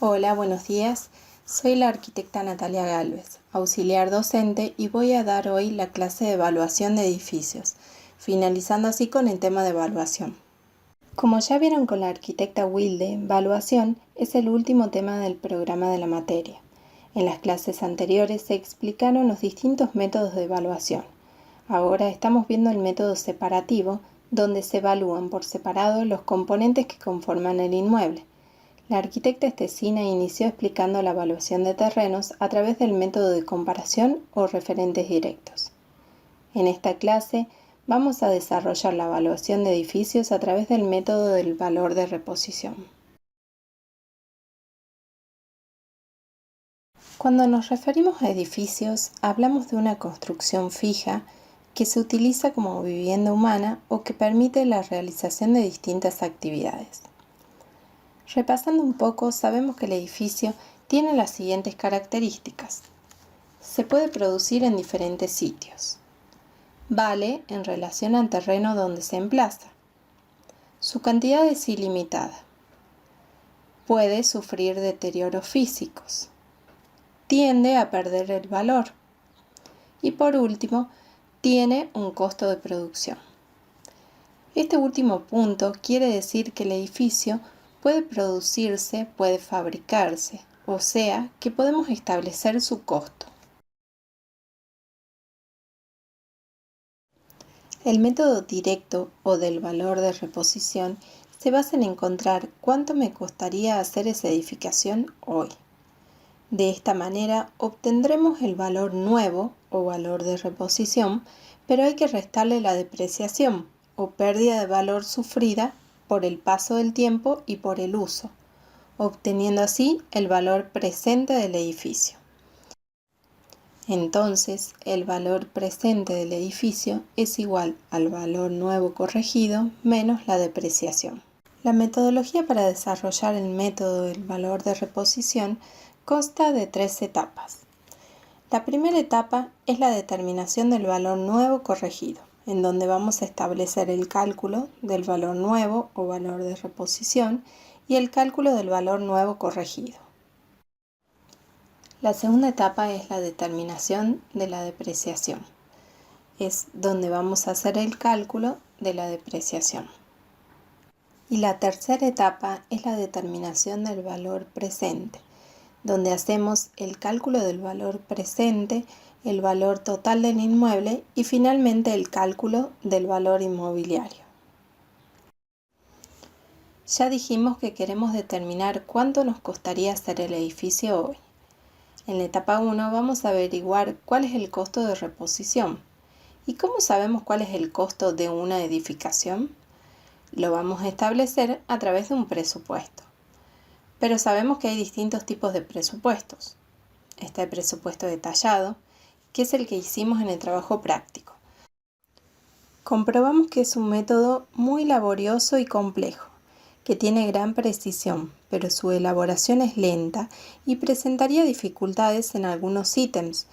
Hola, buenos días. Soy la arquitecta Natalia Gálvez, auxiliar docente, y voy a dar hoy la clase de evaluación de edificios, finalizando así con el tema de evaluación. Como ya vieron con la arquitecta Wilde, evaluación es el último tema del programa de la materia. En las clases anteriores se explicaron los distintos métodos de evaluación. Ahora estamos viendo el método separativo, donde se evalúan por separado los componentes que conforman el inmueble. La arquitecta Estecina inició explicando la evaluación de terrenos a través del método de comparación o referentes directos. En esta clase vamos a desarrollar la evaluación de edificios a través del método del valor de reposición. Cuando nos referimos a edificios, hablamos de una construcción fija que se utiliza como vivienda humana o que permite la realización de distintas actividades. Repasando un poco, sabemos que el edificio tiene las siguientes características. Se puede producir en diferentes sitios. Vale en relación al terreno donde se emplaza. Su cantidad es ilimitada. Puede sufrir deterioros físicos. Tiende a perder el valor. Y por último, tiene un costo de producción. Este último punto quiere decir que el edificio puede producirse, puede fabricarse, o sea, que podemos establecer su costo. El método directo o del valor de reposición se basa en encontrar cuánto me costaría hacer esa edificación hoy. De esta manera obtendremos el valor nuevo o valor de reposición, pero hay que restarle la depreciación o pérdida de valor sufrida por el paso del tiempo y por el uso, obteniendo así el valor presente del edificio. Entonces, el valor presente del edificio es igual al valor nuevo corregido menos la depreciación. La metodología para desarrollar el método del valor de reposición consta de 3 etapas. La primera etapa es la determinación del valor nuevo corregido, en donde vamos a establecer el cálculo del valor nuevo o valor de reposición y el cálculo del valor nuevo corregido. La segunda etapa es la determinación de la depreciación. Es donde vamos a hacer el cálculo de la depreciación. Y la tercera etapa es la determinación del valor presente, donde hacemos el cálculo del valor presente, el valor total del inmueble y finalmente el cálculo del valor inmobiliario. Ya dijimos que queremos determinar cuánto nos costaría hacer el edificio hoy. En la etapa 1 vamos a averiguar cuál es el costo de reposición. ¿Y cómo sabemos cuál es el costo de una edificación? Lo vamos a establecer a través de un presupuesto. Pero sabemos que hay distintos tipos de presupuestos. Está el presupuesto detallado, que es el que hicimos en el trabajo práctico. Comprobamos que es un método muy laborioso y complejo, que tiene gran precisión, pero su elaboración es lenta y presentaría dificultades en algunos ítems,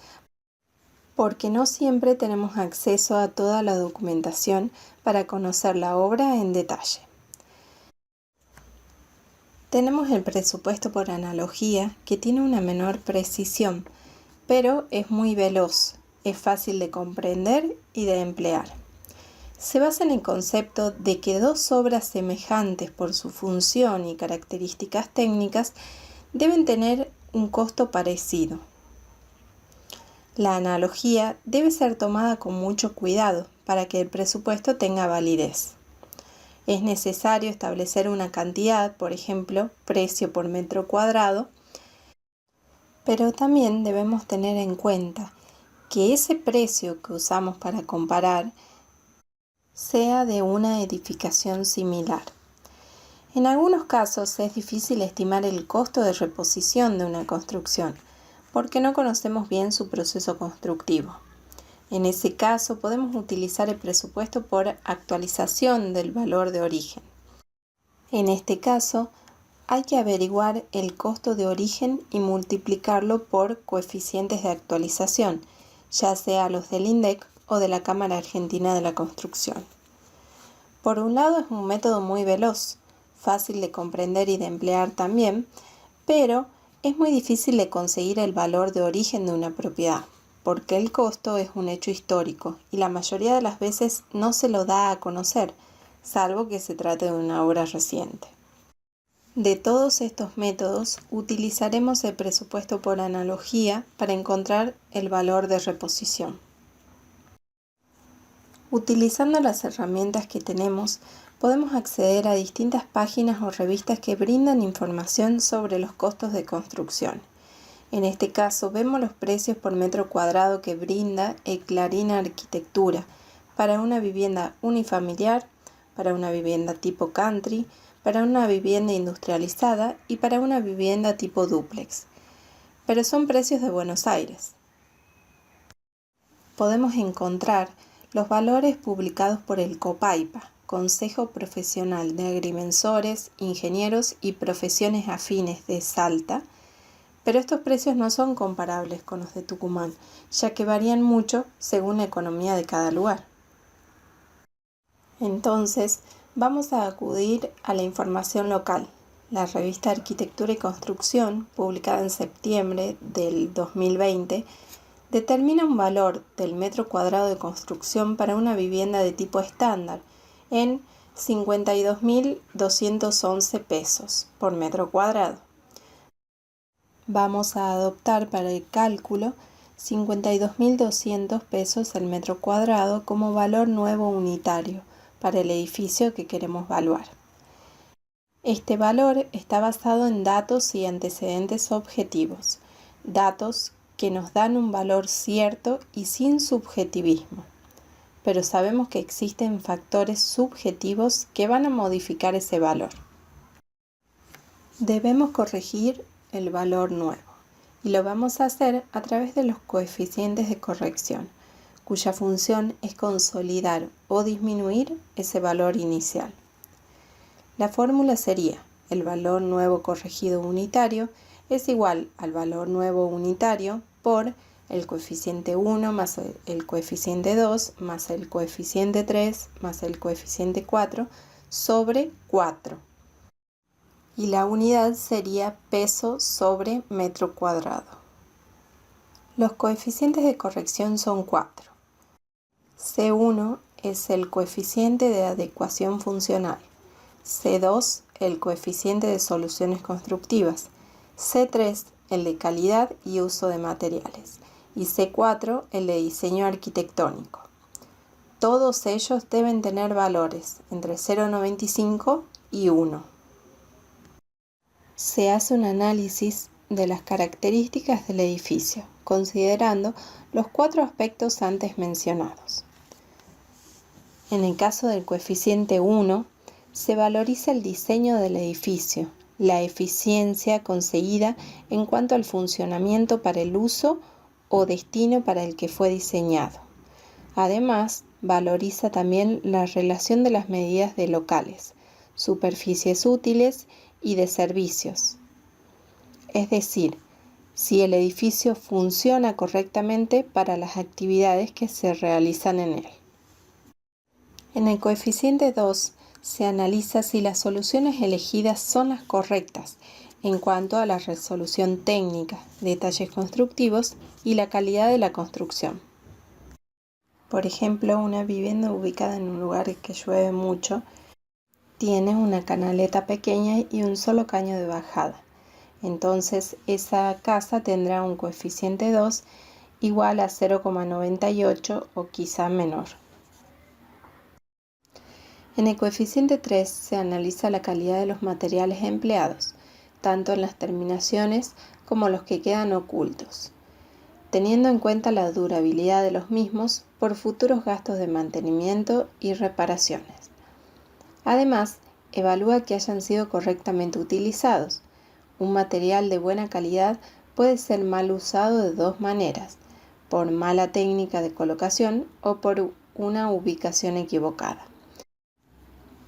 porque no siempre tenemos acceso a toda la documentación para conocer la obra en detalle. Tenemos el presupuesto por analogía, que tiene una menor precisión, pero es muy veloz, es fácil de comprender y de emplear. Se basa en el concepto de que dos obras semejantes por su función y características técnicas deben tener un costo parecido. La analogía debe ser tomada con mucho cuidado para que el presupuesto tenga validez. Es necesario establecer una cantidad, por ejemplo, precio por metro cuadrado, pero también debemos tener en cuenta que ese precio que usamos para comparar sea de una edificación similar. En algunos casos es difícil estimar el costo de reposición de una construcción, porque no conocemos bien su proceso constructivo. En ese caso podemos utilizar el presupuesto por actualización del valor de origen. En este caso, hay que averiguar el costo de origen y multiplicarlo por coeficientes de actualización, ya sea los del INDEC o de la Cámara Argentina de la Construcción. Por un lado es un método muy veloz, fácil de comprender y de emplear también, pero es muy difícil de conseguir el valor de origen de una propiedad, porque el costo es un hecho histórico y la mayoría de las veces no se lo da a conocer, salvo que se trate de una obra reciente. De todos estos métodos, utilizaremos el presupuesto por analogía para encontrar el valor de reposición. Utilizando las herramientas que tenemos, podemos acceder a distintas páginas o revistas que brindan información sobre los costos de construcción. En este caso, vemos los precios por metro cuadrado que brinda el Clarín Arquitectura para una vivienda unifamiliar, para una vivienda tipo country, para una vivienda industrializada y para una vivienda tipo dúplex. Pero son precios de Buenos Aires. Podemos encontrar los valores publicados por el COPAIPA, Consejo Profesional de Agrimensores, Ingenieros y Profesiones Afines de Salta, pero estos precios no son comparables con los de Tucumán, ya que varían mucho según la economía de cada lugar. Entonces, vamos a acudir a la información local. La revista Arquitectura y Construcción, publicada en septiembre del 2020, determina un valor del metro cuadrado de construcción para una vivienda de tipo estándar en 52.211 pesos por metro cuadrado. Vamos a adoptar para el cálculo 52.200 pesos el metro cuadrado como valor nuevo unitario para el edificio que queremos evaluar. Este valor está basado en datos y antecedentes objetivos, datos que nos dan un valor cierto y sin subjetivismo, pero sabemos que existen factores subjetivos que van a modificar ese valor. Debemos corregir el valor nuevo y lo vamos a hacer a través de los coeficientes de corrección, cuya función es consolidar o disminuir ese valor inicial. La fórmula sería: el valor nuevo corregido unitario es igual al valor nuevo unitario por el coeficiente 1 más el coeficiente 2 más el coeficiente 3 más el coeficiente 4 sobre 4. Y la unidad sería peso sobre metro cuadrado. Los coeficientes de corrección son 4. C1 es el coeficiente de adecuación funcional, C2 el coeficiente de soluciones constructivas, C3 el de calidad y uso de materiales y C4 el de diseño arquitectónico. Todos ellos deben tener valores entre 0,95 y 1. Se hace un análisis de las características del edificio, considerando los 4 aspectos antes mencionados. En el caso del coeficiente 1, se valoriza el diseño del edificio, la eficiencia conseguida en cuanto al funcionamiento para el uso o destino para el que fue diseñado. Además, valoriza también la relación de las medidas de locales, superficies útiles y de servicios. Es decir, si el edificio funciona correctamente para las actividades que se realizan en él. En el coeficiente 2 se analiza si las soluciones elegidas son las correctas en cuanto a la resolución técnica, detalles constructivos y la calidad de la construcción. Por ejemplo, una vivienda ubicada en un lugar que llueve mucho tiene una canaleta pequeña y un solo caño de bajada. Entonces, esa casa tendrá un coeficiente 2 igual a 0,98 o quizá menor. En el coeficiente 3 se analiza la calidad de los materiales empleados, tanto en las terminaciones como los que quedan ocultos, teniendo en cuenta la durabilidad de los mismos por futuros gastos de mantenimiento y reparaciones. Además, evalúa que hayan sido correctamente utilizados. Un material de buena calidad puede ser mal usado de dos maneras: por mala técnica de colocación o por una ubicación equivocada.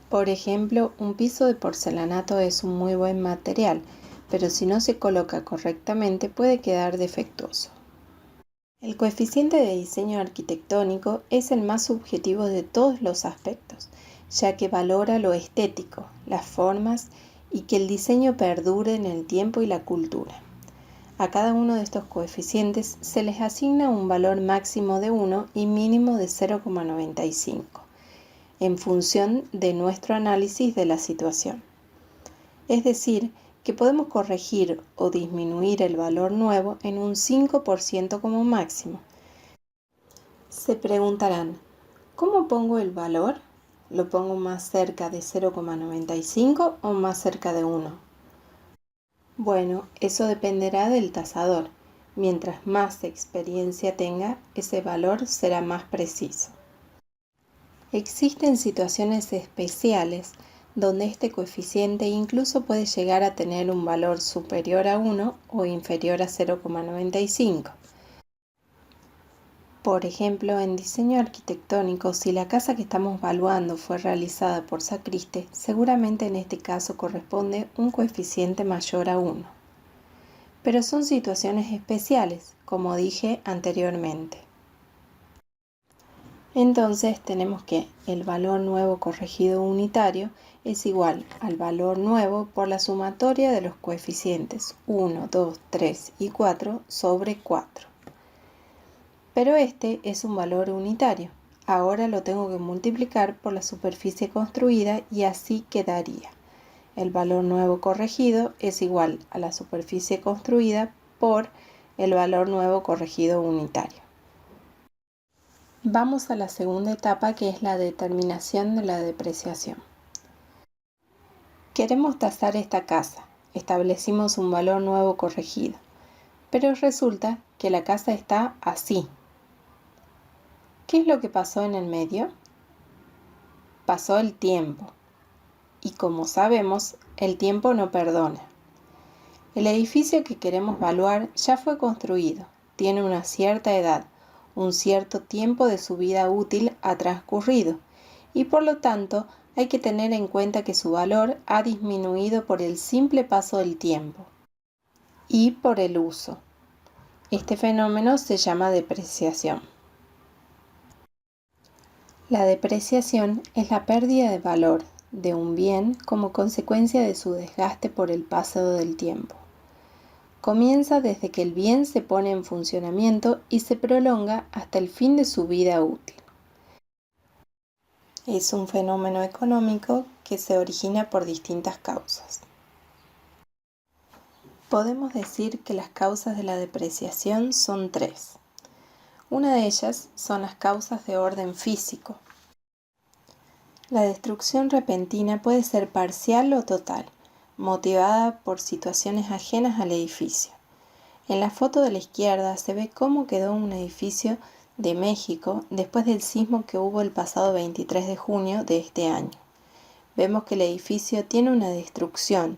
Por ejemplo, un piso de porcelanato es un muy buen material, pero si no se coloca correctamente puede quedar defectuoso. El coeficiente de diseño arquitectónico es el más subjetivo de todos los aspectos, ya que valora lo estético, las formas y que el diseño perdure en el tiempo y la cultura. A cada uno de estos coeficientes se les asigna un valor máximo de 1 y mínimo de 0,95, en función de nuestro análisis de la situación. Es decir, que podemos corregir o disminuir el valor nuevo en un 5% como máximo. Se preguntarán, ¿cómo pongo el valor? ¿Lo pongo más cerca de 0,95 o más cerca de 1? Bueno, eso dependerá del tasador. Mientras más experiencia tenga, ese valor será más preciso. Existen situaciones especiales donde este coeficiente incluso puede llegar a tener un valor superior a 1 o inferior a 0,95. Por ejemplo, en diseño arquitectónico, si la casa que estamos evaluando fue realizada por Sacriste, seguramente en este caso corresponde un coeficiente mayor a 1. Pero son situaciones especiales, como dije anteriormente. Entonces tenemos que el valor nuevo corregido unitario es igual al valor nuevo por la sumatoria de los coeficientes 1, 2, 3 y 4 sobre 4. Pero este es un valor unitario. Ahora lo tengo que multiplicar por la superficie construida y así quedaría. El valor nuevo corregido es igual a la superficie construida por el valor nuevo corregido unitario. Vamos a la segunda etapa, que es la determinación de la depreciación. Queremos tasar esta casa. Establecimos un valor nuevo corregido. Pero resulta que la casa está así. ¿Qué es lo que pasó en el medio? Pasó el tiempo. Y como sabemos, el tiempo no perdona. El edificio que queremos evaluar ya fue construido, tiene una cierta edad, un cierto tiempo de su vida útil ha transcurrido, y por lo tanto hay que tener en cuenta que su valor ha disminuido por el simple paso del tiempo y por el uso. Este fenómeno se llama depreciación. La depreciación es la pérdida de valor de un bien como consecuencia de su desgaste por el paso del tiempo. Comienza desde que el bien se pone en funcionamiento y se prolonga hasta el fin de su vida útil. Es un fenómeno económico que se origina por distintas causas. Podemos decir que las causas de la depreciación son 3. Una de ellas son las causas de orden físico. La destrucción repentina puede ser parcial o total, motivada por situaciones ajenas al edificio. En la foto de la izquierda se ve cómo quedó un edificio de México después del sismo que hubo el pasado 23 de junio de este año. Vemos que el edificio tiene una destrucción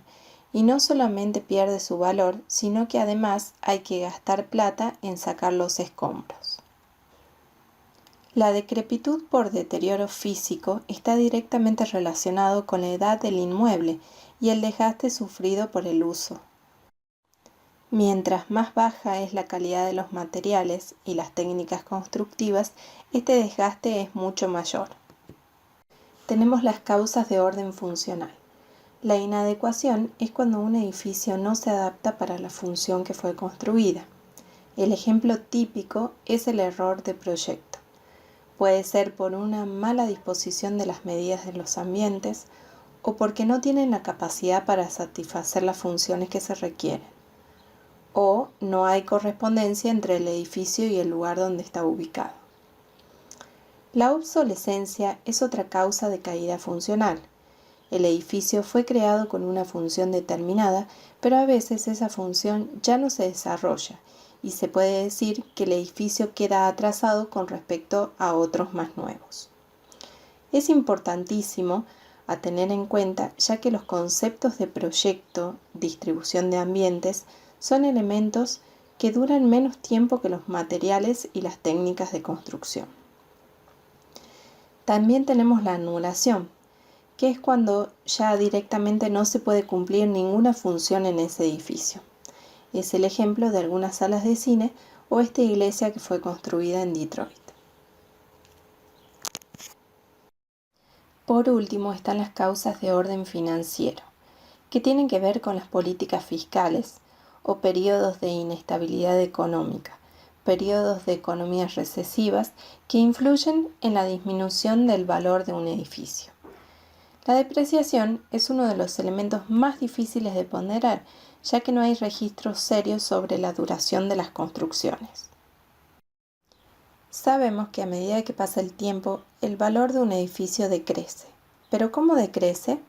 y no solamente pierde su valor, sino que además hay que gastar plata en sacar los escombros. La decrepitud por deterioro físico está directamente relacionado con la edad del inmueble y el desgaste sufrido por el uso. Mientras más baja es la calidad de los materiales y las técnicas constructivas, este desgaste es mucho mayor. Tenemos las causas de orden funcional. La inadecuación es cuando un edificio no se adapta para la función que fue construida. El ejemplo típico es el error de proyecto. Puede ser por una mala disposición de las medidas de los ambientes o porque no tienen la capacidad para satisfacer las funciones que se requieren. O no hay correspondencia entre el edificio y el lugar donde está ubicado. La obsolescencia es otra causa de caída funcional. El edificio fue creado con una función determinada, pero a veces esa función ya no se desarrolla y se puede decir que el edificio queda atrasado con respecto a otros más nuevos. Es importantísimo a tener en cuenta, ya que los conceptos de proyecto, distribución de ambientes, son elementos que duran menos tiempo que los materiales y las técnicas de construcción. También tenemos la anulación, que es cuando ya directamente no se puede cumplir ninguna función en ese edificio. Es el ejemplo de algunas salas de cine o esta iglesia que fue construida en Detroit. Por último están las causas de orden financiero, que tienen que ver con las políticas fiscales o periodos de inestabilidad económica, periodos de economías recesivas que influyen en la disminución del valor de un edificio. La depreciación es uno de los elementos más difíciles de ponderar, ya que no hay registros serios sobre la duración de las construcciones. Sabemos que a medida que pasa el tiempo, el valor de un edificio decrece. ¿Pero cómo decrece?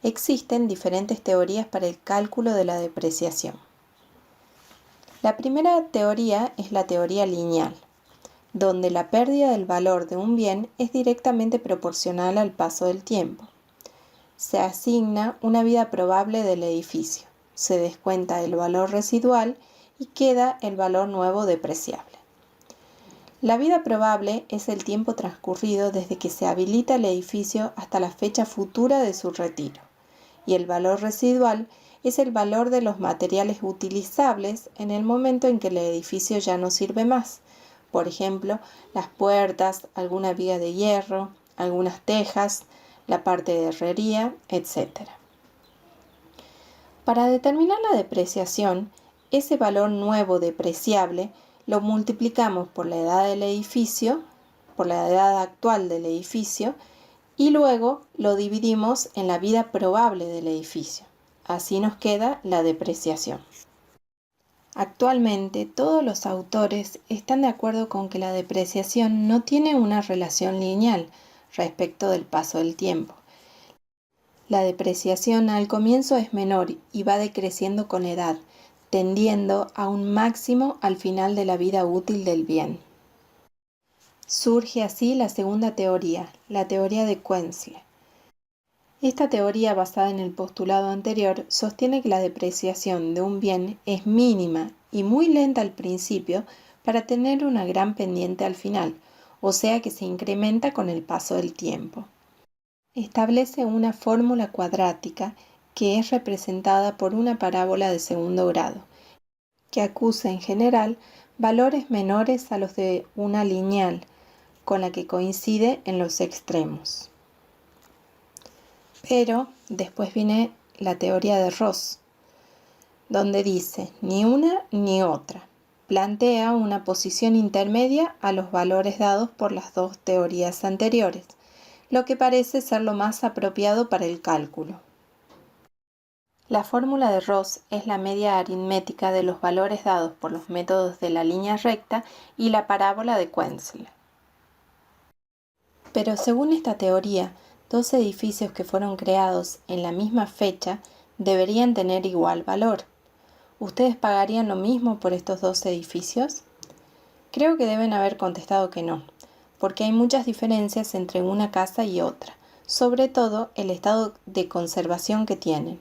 Existen diferentes teorías para el cálculo de la depreciación. La primera teoría es la teoría lineal, donde la pérdida del valor de un bien es directamente proporcional al paso del tiempo. Se asigna una vida probable del edificio, se descuenta el valor residual y queda el valor nuevo depreciable. La vida probable es el tiempo transcurrido desde que se habilita el edificio hasta la fecha futura de su retiro, y el valor residual es el valor de los materiales utilizables en el momento en que el edificio ya no sirve más. Por ejemplo, las puertas, alguna viga de hierro, algunas tejas, la parte de herrería, etc. Para determinar la depreciación, ese valor nuevo depreciable lo multiplicamos por la edad del edificio, por la edad actual del edificio, y luego lo dividimos en la vida probable del edificio. Así nos queda la depreciación. Actualmente, todos los autores están de acuerdo con que la depreciación no tiene una relación lineal respecto del paso del tiempo. La depreciación al comienzo es menor y va decreciendo con edad, tendiendo a un máximo al final de la vida útil del bien. Surge así la segunda teoría, la teoría de Queensle. Esta teoría, basada en el postulado anterior, sostiene que la depreciación de un bien es mínima y muy lenta al principio para tener una gran pendiente al final, o sea que se incrementa con el paso del tiempo. Establece una fórmula cuadrática que es representada por una parábola de segundo grado, que acusa en general valores menores a los de una lineal, con la que coincide en los extremos. Pero después viene la teoría de Ross, donde dice ni una ni otra. Plantea una posición intermedia a los valores dados por las dos teorías anteriores, lo que parece ser lo más apropiado para el cálculo. La fórmula de Ross es la media aritmética de los valores dados por los métodos de la línea recta y la parábola de Queensle. Pero según esta teoría, dos edificios que fueron creados en la misma fecha deberían tener igual valor. ¿Ustedes pagarían lo mismo por estos dos edificios? Creo que deben haber contestado que no, porque hay muchas diferencias entre una casa y otra, sobre todo el estado de conservación que tienen.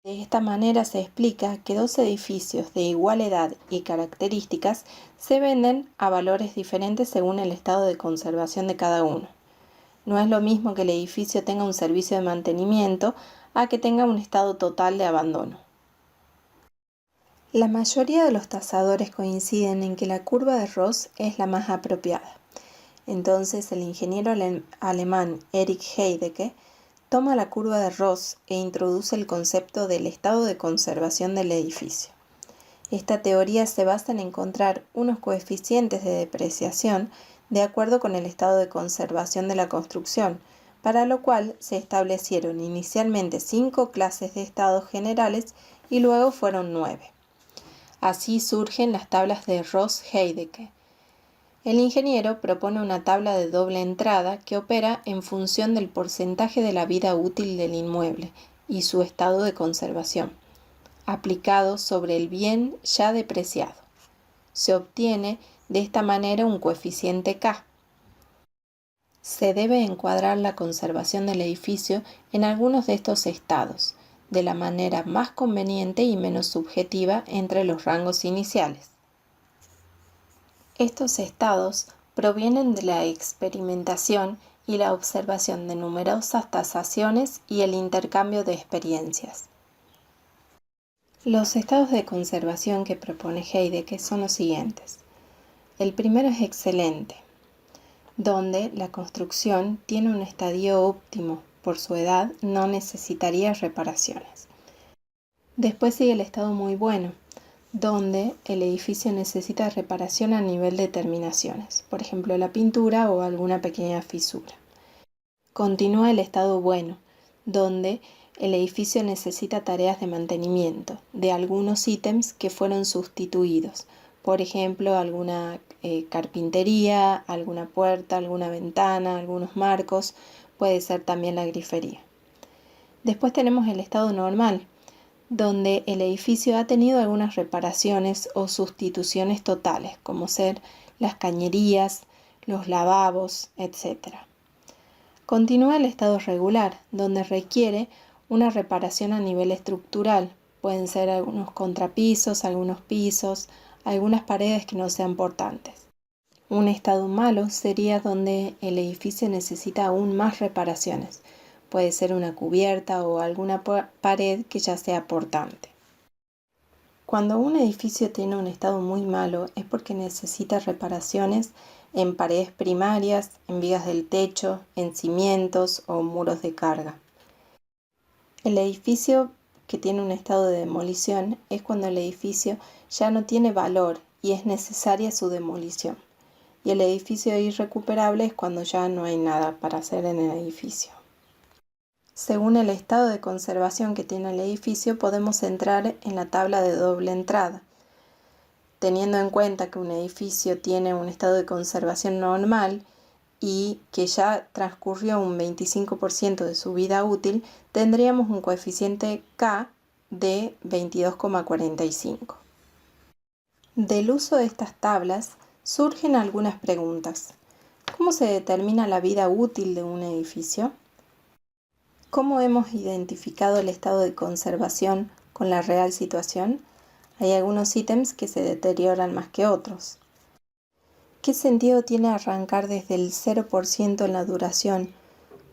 De esta manera se explica que dos edificios de igual edad y características se venden a valores diferentes según el estado de conservación de cada uno. No es lo mismo que el edificio tenga un servicio de mantenimiento a que tenga un estado total de abandono. La mayoría de los tasadores coinciden en que la curva de Ross es la más apropiada. Entonces el ingeniero alemán Erich Heidecke toma la curva de Ross e introduce el concepto del estado de conservación del edificio. Esta teoría se basa en encontrar unos coeficientes de depreciación de acuerdo con el estado de conservación de la construcción, para lo cual se establecieron inicialmente 5 clases de estados generales y luego fueron 9. Así surgen las tablas de Ross-Heidecke. El ingeniero propone una tabla de doble entrada que opera en función del porcentaje de la vida útil del inmueble y su estado de conservación, aplicado sobre el bien ya depreciado. Se obtiene de esta manera un coeficiente K. Se debe encuadrar la conservación del edificio en algunos de estos estados, de la manera más conveniente y menos subjetiva entre los rangos iniciales. Estos estados provienen de la experimentación y la observación de numerosas tasaciones y el intercambio de experiencias. Los estados de conservación que propone Heidecke son los siguientes. El primero es excelente, donde la construcción tiene un estadio óptimo, por su edad no necesitaría reparaciones. Después sigue el estado muy bueno, donde el edificio necesita reparación a nivel de terminaciones, por ejemplo la pintura o alguna pequeña fisura. Continúa el estado bueno, donde el edificio necesita tareas de mantenimiento de algunos ítems que fueron sustituidos, por ejemplo alguna carpintería, alguna puerta, alguna ventana, algunos marcos, puede ser también la grifería. Después tenemos el estado normal, donde el edificio ha tenido algunas reparaciones o sustituciones totales, como ser las cañerías, los lavabos, etc. Continúa el estado regular, donde requiere una reparación a nivel estructural. Pueden ser algunos contrapisos, algunos pisos, algunas paredes que no sean portantes. Un estado malo sería donde el edificio necesita aún más reparaciones. Puede ser una cubierta o alguna pared que ya sea portante. Cuando un edificio tiene un estado muy malo es porque necesita reparaciones en paredes primarias, en vigas del techo, en cimientos o muros de carga. El edificio que tiene un estado de demolición es cuando el edificio ya no tiene valor y es necesaria su demolición. Y el edificio irrecuperable es cuando ya no hay nada para hacer en el edificio. Según el estado de conservación que tiene el edificio, podemos entrar en la tabla de doble entrada. Teniendo en cuenta que un edificio tiene un estado de conservación normal y que ya transcurrió un 25% de su vida útil, tendríamos un coeficiente K de 22,45. Del uso de estas tablas surgen algunas preguntas. ¿Cómo se determina la vida útil de un edificio? ¿Cómo hemos identificado el estado de conservación con la real situación? Hay algunos ítems que se deterioran más que otros. ¿Qué sentido tiene arrancar desde el 0% en la duración,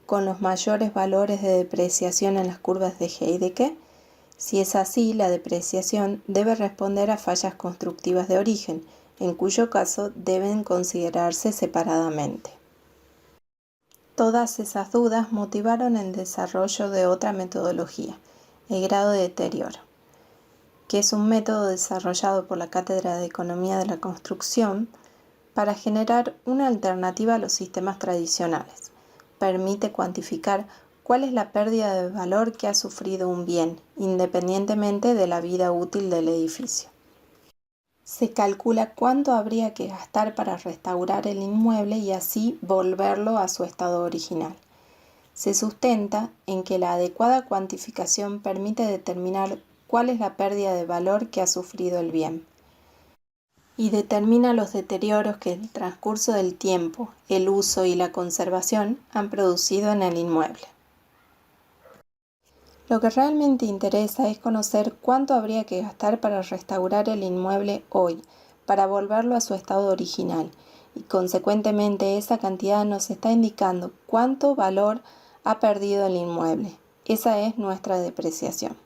con los mayores valores de depreciación en las curvas de Heidecke? Si es así, la depreciación debe responder a fallas constructivas de origen, en cuyo caso deben considerarse separadamente. Todas esas dudas motivaron el desarrollo de otra metodología, el grado de deterioro, que es un método desarrollado por la Cátedra de Economía de la Construcción para generar una alternativa a los sistemas tradicionales. Permite cuantificar cuál es la pérdida de valor que ha sufrido un bien, independientemente de la vida útil del edificio. Se calcula cuánto habría que gastar para restaurar el inmueble y así volverlo a su estado original. Se sustenta en que la adecuada cuantificación permite determinar cuál es la pérdida de valor que ha sufrido el bien y determina los deterioros que el transcurso del tiempo, el uso y la conservación han producido en el inmueble. Lo que realmente interesa es conocer cuánto habría que gastar para restaurar el inmueble hoy, para volverlo a su estado original, y consecuentemente esa cantidad nos está indicando cuánto valor ha perdido el inmueble. Esa es nuestra depreciación.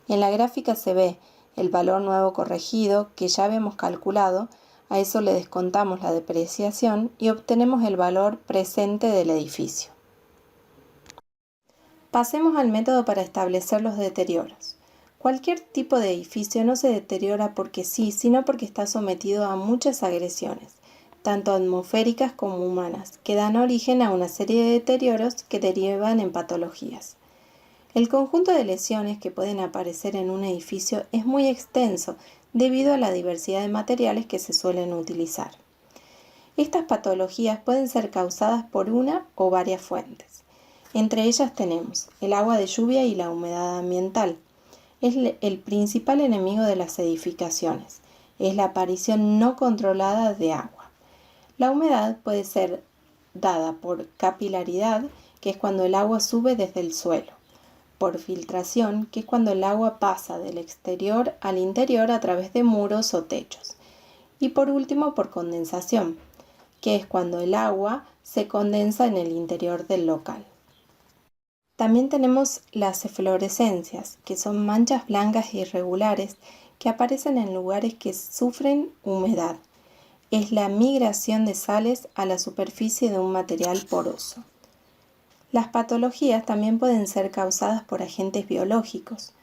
En la gráfica se ve el valor nuevo corregido que ya habíamos calculado, a eso le descontamos la depreciación y obtenemos el valor presente del edificio. Pasemos al método para establecer los deterioros. Cualquier tipo de edificio no se deteriora porque sí, sino porque está sometido a muchas agresiones, tanto atmosféricas como humanas, que dan origen a una serie de deterioros que derivan en patologías. El conjunto de lesiones que pueden aparecer en un edificio es muy extenso debido a la diversidad de materiales que se suelen utilizar. Estas patologías pueden ser causadas por una o varias fuentes. Entre ellas tenemos el agua de lluvia y la humedad ambiental. Es el principal enemigo de las edificaciones. Es la aparición no controlada de agua. La humedad puede ser dada por capilaridad, que es cuando el agua sube desde el suelo, por filtración, que es cuando el agua pasa del exterior al interior a través de muros o techos, y por último por condensación, que es cuando el agua se condensa en el interior del local. También tenemos las eflorescencias, que son manchas blancas e irregulares que aparecen en lugares que sufren humedad. Es la migración de sales a la superficie de un material poroso. Las patologías también pueden ser causadas por agentes biológicos.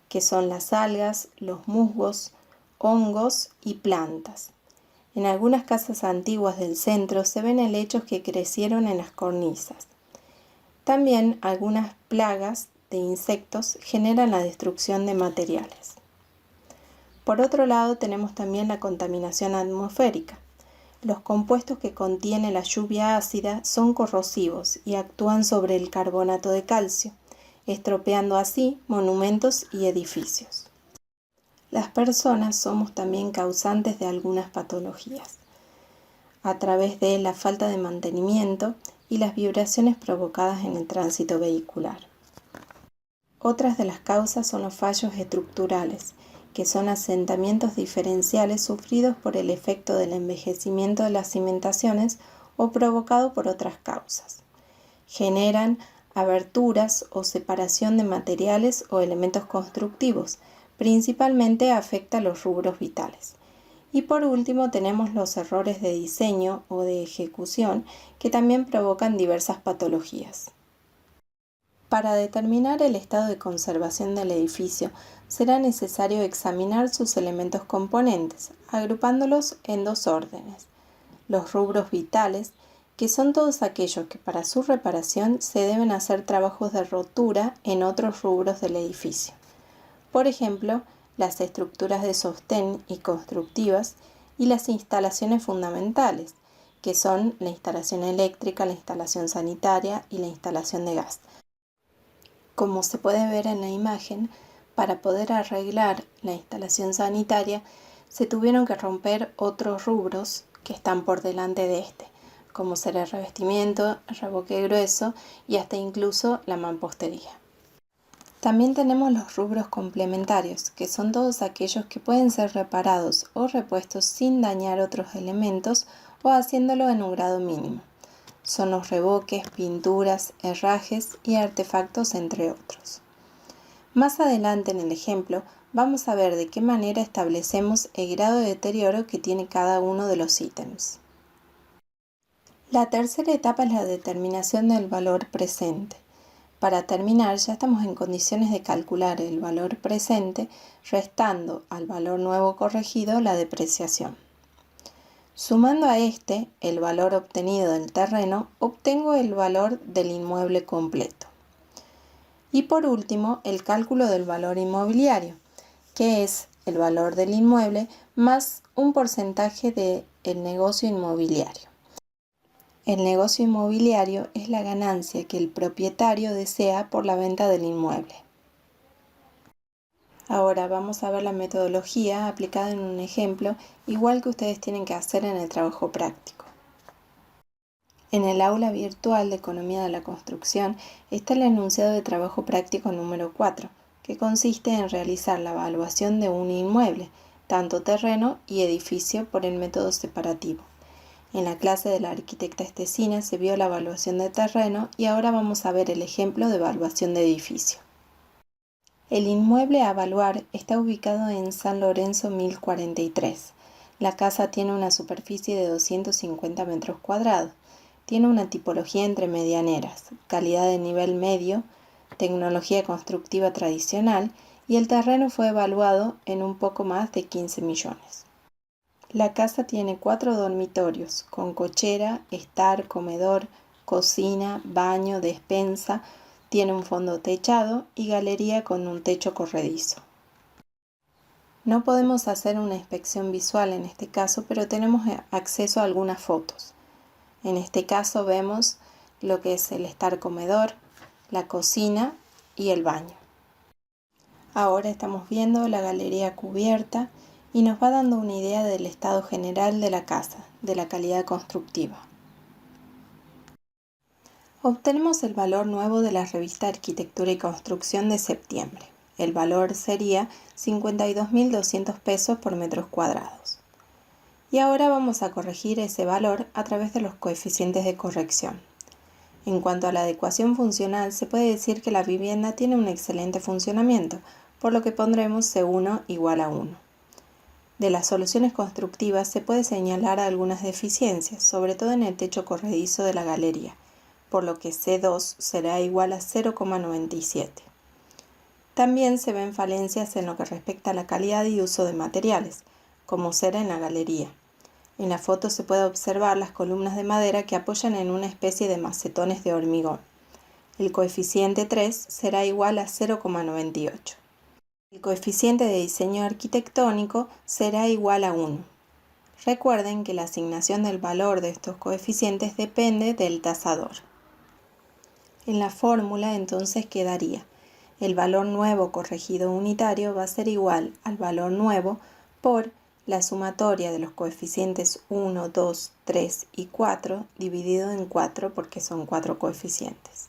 que son las algas, los musgos, hongos y plantas. En algunas casas antiguas del centro se ven helechos que crecieron en las cornisas. También algunas plagas de insectos generan la destrucción de materiales. Por otro lado, tenemos también la contaminación atmosférica. Los compuestos que contiene la lluvia ácida son corrosivos y actúan sobre el carbonato de calcio, estropeando así monumentos y edificios. Las personas somos también causantes de algunas patologías, a través de la falta de mantenimiento y las vibraciones provocadas en el tránsito vehicular. Otras de las causas son los fallos estructurales, que son asentamientos diferenciales sufridos por el efecto del envejecimiento de las cimentaciones o provocado por otras causas. Generan aberturas o separación de materiales o elementos constructivos, principalmente afecta a los rubros vitales. Y por último tenemos los errores de diseño o de ejecución que también provocan diversas patologías. Para determinar el estado de conservación del edificio, será necesario examinar sus elementos componentes, agrupándolos en dos órdenes. Los rubros vitales, que son todos aquellos que para su reparación se deben hacer trabajos de rotura en otros rubros del edificio. Por ejemplo, las estructuras de sostén y constructivas y las instalaciones fundamentales, que son la instalación eléctrica, la instalación sanitaria y la instalación de gas. Como se puede ver en la imagen, para poder arreglar la instalación sanitaria se tuvieron que romper otros rubros que están por delante de este, como será el revestimiento, el revoque grueso y hasta incluso la mampostería. También tenemos los rubros complementarios, que son todos aquellos que pueden ser reparados o repuestos sin dañar otros elementos o haciéndolo en un grado mínimo. Son los revoques, pinturas, herrajes y artefactos, entre otros. Más adelante en el ejemplo vamos a ver de qué manera establecemos el grado de deterioro que tiene cada uno de los ítems. La tercera etapa es la determinación del valor presente. Para terminar, ya estamos en condiciones de calcular el valor presente restando al valor nuevo corregido la depreciación. Sumando a este el valor obtenido del terreno, obtengo el valor del inmueble completo. Y por último, el cálculo del valor inmobiliario, que es el valor del inmueble más un porcentaje del negocio inmobiliario. El negocio inmobiliario es la ganancia que el propietario desea por la venta del inmueble. Ahora vamos a ver la metodología aplicada en un ejemplo, igual que ustedes tienen que hacer en el trabajo práctico. En el aula virtual de Economía de la Construcción está el enunciado de trabajo práctico número 4, que consiste en realizar la evaluación de un inmueble, tanto terreno y edificio, por el método separativo. En la clase de la arquitecta Estecina se vio la evaluación de terreno y ahora vamos a ver el ejemplo de evaluación de edificio. El inmueble a evaluar está ubicado en San Lorenzo 1043. La casa tiene una superficie de 250 metros cuadrados. Tiene una tipología entre medianeras, calidad de nivel medio, tecnología constructiva tradicional y el terreno fue evaluado en un poco más de 15 millones. La casa tiene 4 dormitorios con cochera, estar, comedor, cocina, baño, despensa. Tiene un fondo techado y galería con un techo corredizo. No podemos hacer una inspección visual en este caso, pero tenemos acceso a algunas fotos. En este caso vemos lo que es el estar comedor, la cocina y el baño. Ahora estamos viendo la galería cubierta y nos va dando una idea del estado general de la casa, de la calidad constructiva. Obtenemos el valor nuevo de la revista Arquitectura y Construcción de septiembre. El valor sería 52.200 pesos por metros cuadrados. Y ahora vamos a corregir ese valor a través de los coeficientes de corrección. En cuanto a la adecuación funcional, se puede decir que la vivienda tiene un excelente funcionamiento, por lo que pondremos C1 igual a 1. De las soluciones constructivas se puede señalar algunas deficiencias, sobre todo en el techo corredizo de la galería, por lo que C2 será igual a 0,97. También se ven falencias en lo que respecta a la calidad y uso de materiales, como ser en la galería. En la foto se puede observar las columnas de madera que apoyan en una especie de macetones de hormigón. El coeficiente 3 será igual a 0,98. El coeficiente de diseño arquitectónico será igual a 1. Recuerden que la asignación del valor de estos coeficientes depende del tasador. En la fórmula entonces quedaría: el valor nuevo corregido unitario va a ser igual al valor nuevo por la sumatoria de los coeficientes 1, 2, 3 y 4 dividido en 4 porque son 4 coeficientes.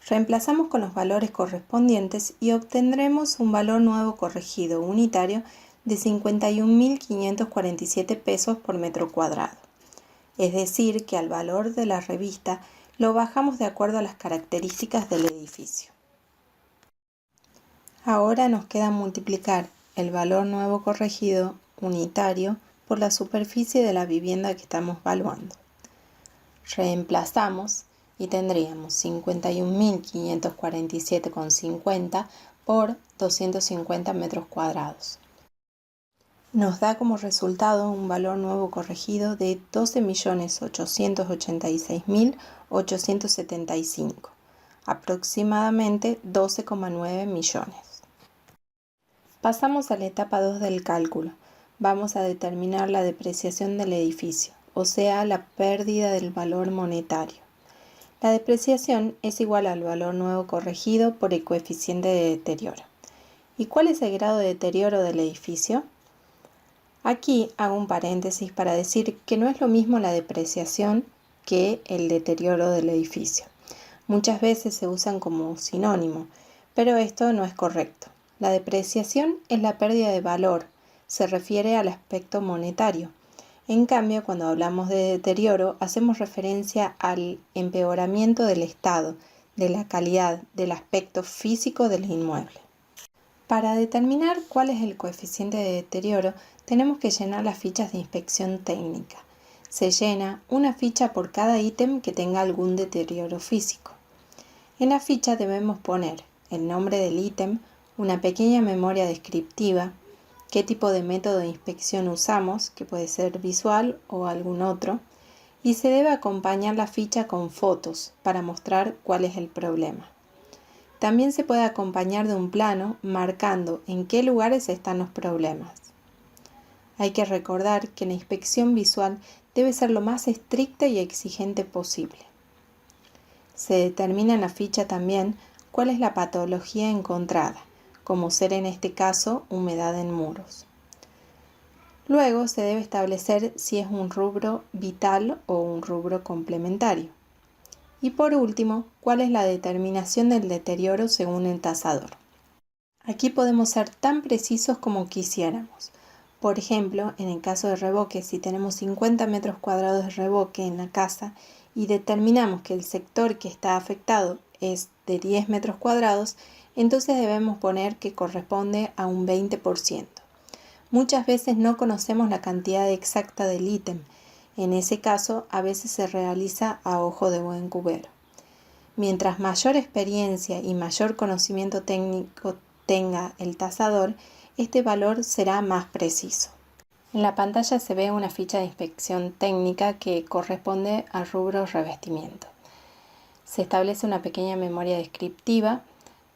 Reemplazamos con los valores correspondientes y obtendremos un valor nuevo corregido unitario de 51.547 pesos por metro cuadrado. Es decir, que al valor de la revista lo bajamos de acuerdo a las características del edificio. Ahora nos queda multiplicar el valor nuevo corregido unitario por la superficie de la vivienda que estamos valuando. Reemplazamos y tendríamos 51.547,50 por 250 metros cuadrados. Nos da como resultado un valor nuevo corregido de 12.886.875, aproximadamente 12,9 millones. Pasamos a la etapa 2 del cálculo. Vamos a determinar la depreciación del edificio, o sea, la pérdida del valor monetario. La depreciación es igual al valor nuevo corregido por el coeficiente de deterioro. ¿Y cuál es el grado de deterioro del edificio? Aquí hago un paréntesis para decir que no es lo mismo la depreciación que el deterioro del edificio. Muchas veces se usan como sinónimo, pero esto no es correcto. La depreciación es la pérdida de valor, se refiere al aspecto monetario. En cambio, cuando hablamos de deterioro, hacemos referencia al empeoramiento del estado, de la calidad, del aspecto físico del inmueble. Para determinar cuál es el coeficiente de deterioro, tenemos que llenar las fichas de inspección técnica. Se llena una ficha por cada ítem que tenga algún deterioro físico. En la ficha debemos poner el nombre del ítem, una pequeña memoria descriptiva, qué tipo de método de inspección usamos, que puede ser visual o algún otro, y se debe acompañar la ficha con fotos para mostrar cuál es el problema. También se puede acompañar de un plano marcando en qué lugares están los problemas. Hay que recordar que la inspección visual debe ser lo más estricta y exigente posible. Se determina en la ficha también cuál es la patología encontrada, como ser en este caso humedad en muros. Luego se debe establecer si es un rubro vital o un rubro complementario. Y por último, cuál es la determinación del deterioro según el tasador. Aquí podemos ser tan precisos como quisiéramos. Por ejemplo, en el caso de revoque, si tenemos 50 metros cuadrados de revoque en la casa y determinamos que el sector que está afectado es de 10 metros cuadrados, entonces debemos poner que corresponde a un 20%. Muchas veces no conocemos la cantidad exacta del ítem. En ese caso, a veces se realiza a ojo de buen cubero. Mientras mayor experiencia y mayor conocimiento técnico tenga el tasador, este valor será más preciso. En la pantalla se ve una ficha de inspección técnica que corresponde al rubro revestimiento. Se establece una pequeña memoria descriptiva,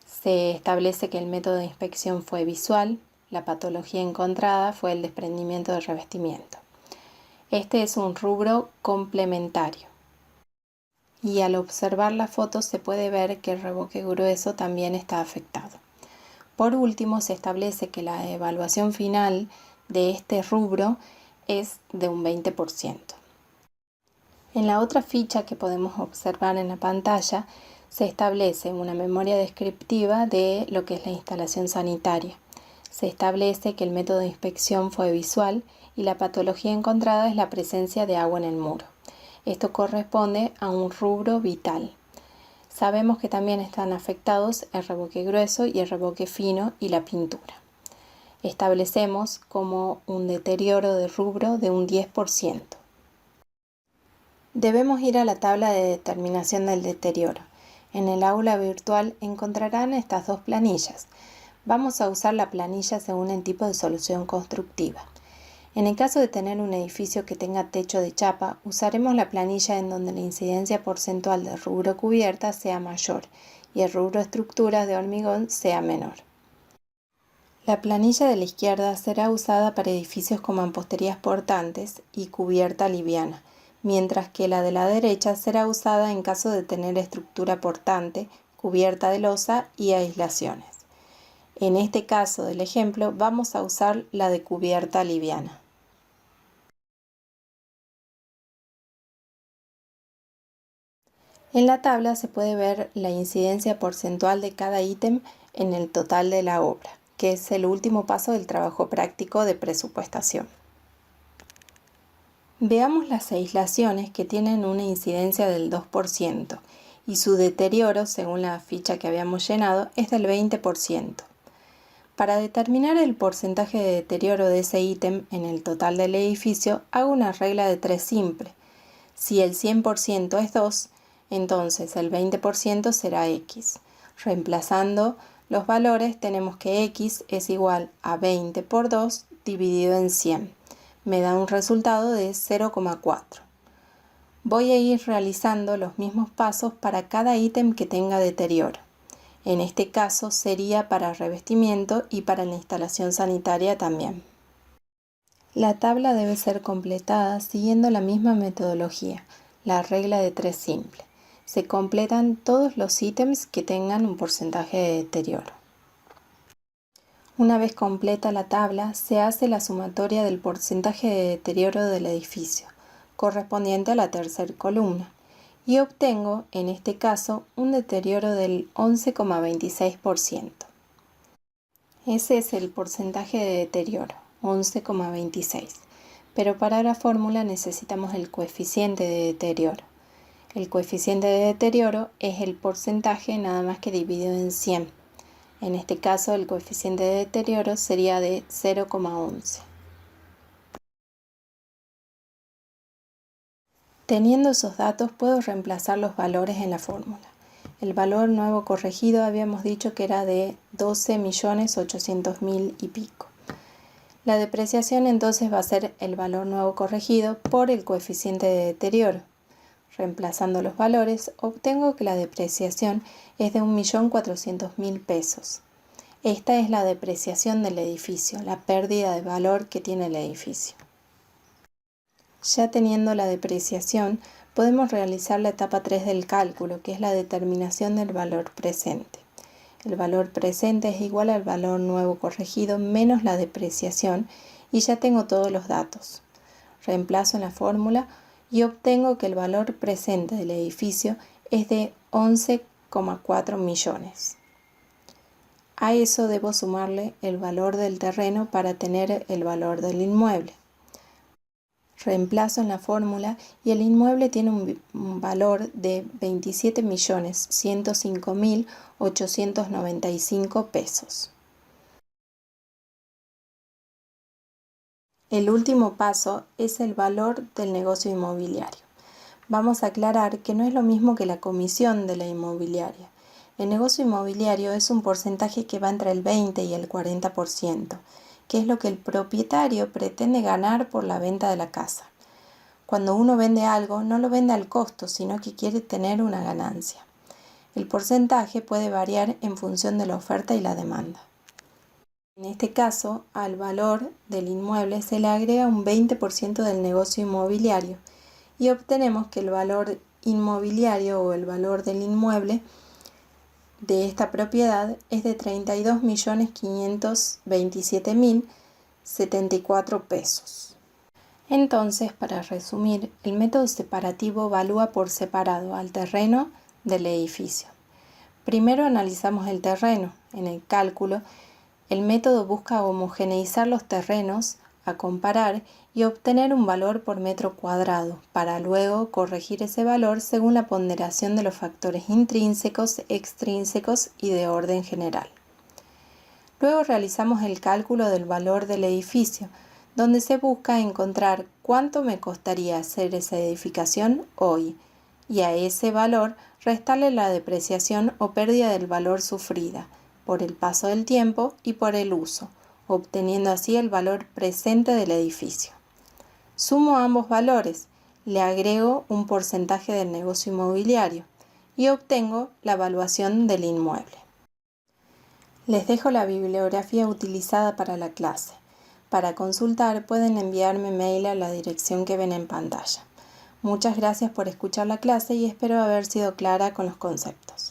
se establece que el método de inspección fue visual, la patología encontrada fue el desprendimiento del revestimiento. Este es un rubro complementario. Y al observar la foto se puede ver que el revoque grueso también está afectado. Por último, se establece que la evaluación final de este rubro es de un 20%. En la otra ficha que podemos observar en la pantalla, se establece una memoria descriptiva de lo que es la instalación sanitaria. Se establece que el método de inspección fue visual y la patología encontrada es la presencia de agua en el muro. Esto corresponde a un rubro vital. Sabemos que también están afectados el revoque grueso y el revoque fino y la pintura. Establecemos como un deterioro de rubro de un 10%. Debemos ir a la tabla de determinación del deterioro. En el aula virtual encontrarán estas dos planillas. Vamos a usar la planilla según el tipo de solución constructiva. En el caso de tener un edificio que tenga techo de chapa, usaremos la planilla en donde la incidencia porcentual del rubro cubierta sea mayor y el rubro estructuras de hormigón sea menor. La planilla de la izquierda será usada para edificios con mamposterías portantes y cubierta liviana, mientras que la de la derecha será usada en caso de tener estructura portante, cubierta de losa y aislaciones. En este caso del ejemplo vamos a usar la de cubierta liviana. En la tabla se puede ver la incidencia porcentual de cada ítem en el total de la obra, que es el último paso del trabajo práctico de presupuestación. Veamos las aislaciones que tienen una incidencia del 2% y su deterioro, según la ficha que habíamos llenado, es del 20%. Para determinar el porcentaje de deterioro de ese ítem en el total del edificio, hago una regla de 3 simple. Si el 100% es 2, entonces el 20% será X. Reemplazando los valores tenemos que X es igual a 20 por 2 dividido en 100. Me da un resultado de 0,4. Voy a ir realizando los mismos pasos para cada ítem que tenga deterioro. En este caso sería para revestimiento y para la instalación sanitaria también. La tabla debe ser completada siguiendo la misma metodología, la regla de 3 simple. Se completan todos los ítems que tengan un porcentaje de deterioro. Una vez completa la tabla, se hace la sumatoria del porcentaje de deterioro del edificio, correspondiente a la tercera columna, y obtengo, en este caso, un deterioro del 11,26%. Ese es el porcentaje de deterioro, 11,26. Pero para la fórmula necesitamos el coeficiente de deterioro. El coeficiente de deterioro es el porcentaje nada más que dividido en 100. En este caso el coeficiente de deterioro sería de 0,11. Teniendo esos datos puedo reemplazar los valores en la fórmula. El valor nuevo corregido habíamos dicho que era de 12.800.000 y pico. La depreciación entonces va a ser el valor nuevo corregido por el coeficiente de deterioro. Reemplazando los valores, obtengo que la depreciación es de 1.400.000 pesos. Esta es la depreciación del edificio, la pérdida de valor que tiene el edificio. Ya teniendo la depreciación, podemos realizar la etapa 3 del cálculo, que es la determinación del valor presente. El valor presente es igual al valor nuevo corregido menos la depreciación y ya tengo todos los datos. Reemplazo en la fórmula y obtengo que el valor presente del edificio es de 11,4 millones. A eso debo sumarle el valor del terreno para tener el valor del inmueble. Reemplazo en la fórmula y el inmueble tiene un valor de 27.105.895 pesos. El último paso es el valor del negocio inmobiliario. Vamos a aclarar que no es lo mismo que la comisión de la inmobiliaria. El negocio inmobiliario es un porcentaje que va entre el 20 y el 40%, que es lo que el propietario pretende ganar por la venta de la casa. Cuando uno vende algo, no lo vende al costo, sino que quiere tener una ganancia. El porcentaje puede variar en función de la oferta y la demanda. En este caso, al valor del inmueble se le agrega un 20% del negocio inmobiliario y obtenemos que el valor inmobiliario o el valor del inmueble de esta propiedad es de 32.527.074 pesos. Entonces, para resumir, el método separativo evalúa por separado al terreno del edificio. Primero analizamos el terreno. En el cálculo, el método busca homogeneizar los terrenos a comparar y obtener un valor por metro cuadrado, para luego corregir ese valor según la ponderación de los factores intrínsecos, extrínsecos y de orden general. Luego realizamos el cálculo del valor del edificio, donde se busca encontrar cuánto me costaría hacer esa edificación hoy, y a ese valor restarle la depreciación o pérdida del valor sufrida por el paso del tiempo y por el uso, obteniendo así el valor presente del edificio. Sumo ambos valores, le agrego un porcentaje del negocio inmobiliario y obtengo la evaluación del inmueble. Les dejo la bibliografía utilizada para la clase. Para consultar pueden enviarme mail a la dirección que ven en pantalla. Muchas gracias por escuchar la clase y espero haber sido clara con los conceptos.